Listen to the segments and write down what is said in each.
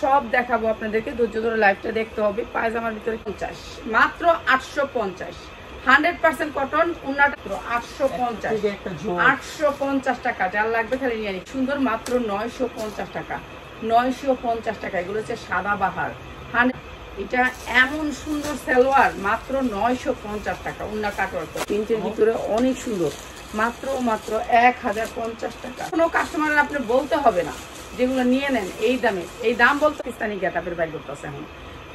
সব দেখাবো আপনাদেরকে, ধৈর্য ধরে লাইভটা দেখতে হবে। পায়জামার ভিতরে 50 মাত্র 850, 100% কটন। উন্নাটা 850 টাকা, যার লাগবে খালি নিয়ে নিন। সুন্দর মাত্র 950 টাকা, 950 টাকা। এগুলো হচ্ছে সাদা বাহার। এটা এমন সুন্দর সালোয়ার, মাত্র 950 টাকা। উন্না কাটওয়ার্ক প্রিন্টের ভিতরে অনেক সুন্দর, মাত্র 1050 টাকা। কোনো কাস্টমার আপনি বলতে হবে না, যেগুলো নিয়ে নেন এই দামে, এই দাম বলতে পাকিস্তানি গেটাপের বাইর করতেছে।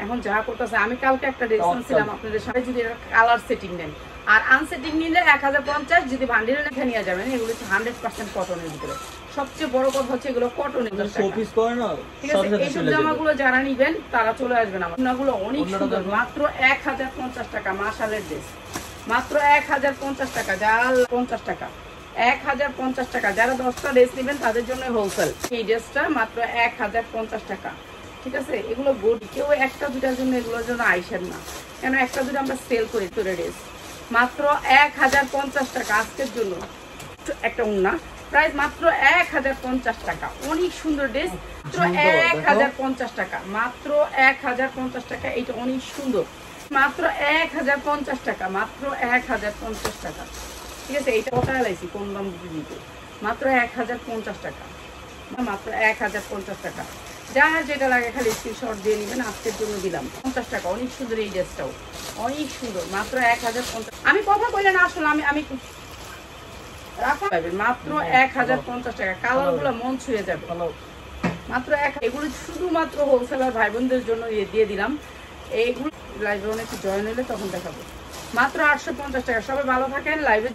এখন যা করতেছে, আমি কালকে একটা ড্রেস ছিলাম আপনাদের সাথে, যদি কালার সেটিং নেন আর আনসেটিং নিলে 1050, যদি বান্ডিলে লেখা নিয়ে যাবেন। এগুলো হচ্ছে 100% কটনের ভিতরে। সবচেয়ে বড় কথা হচ্ছে এগুলো কটনের। ঠিক আছে, এইসব জামাগুলো যারা নিবেন তারা চলে আসবেন। আমার অনেক সুন্দর, মাত্র 1050 টাকা। মাশালের ড্রেস মাত্র 1050 টাকা, যা 50 টাকা, 1050 টাকা। যারা 10টা ড্রেস নেবেন তাদের জন্য হোলসেল। এই ড্রেসটা মাত্র 1050 টাকা। ঠিক আছে, এগুলো বডি, কেউ একটা দুটার জন্য এগুলোর জন্য আইসেন না, কেন একটা দুটো আমরা সেল করি। তোরে ড্রেস মাত্র 1050 টাকা আজকের জন্য। একটা উন্না প্রাইস মাত্র 1050 টাকা। অনেক সুন্দর ড্রেস, মাত্র 1050 টাকা, মাত্র 1050 টাকা। এটা অনেক সুন্দর, মাত্র 1050 টাকা, মাত্র 1050 টাকা। ঠিক আছে, এইটা কত লাইছি কোন দাম দিতে, মাত্র 1050 টাকা, মাত্র 1050 টাকা। যার যেটা লাগে খালি স্ক্রিনশট দিয়ে নেবেন। আজকের জন্য দিলাম 50 টাকা। অনেক সুন্দর এই ড্রেসটাও, অনেক সুন্দর, মাত্র 1050। আমি কথা বললেন আসলে আমি রাখা পাবেন মাত্র 1050 টাকা। কালার গুলো মন ছুঁয়ে যাবে, মাত্র এগুলো শুধুমাত্র হোলসেলার ভাই বোনদের জন্য দিয়ে দিলাম। এইগুলো লাইভে অনেক জয়েন হলে তখন দেখাবো। মাত্র 850 টাকা। সবাই ভালো থাকেন। লাইভে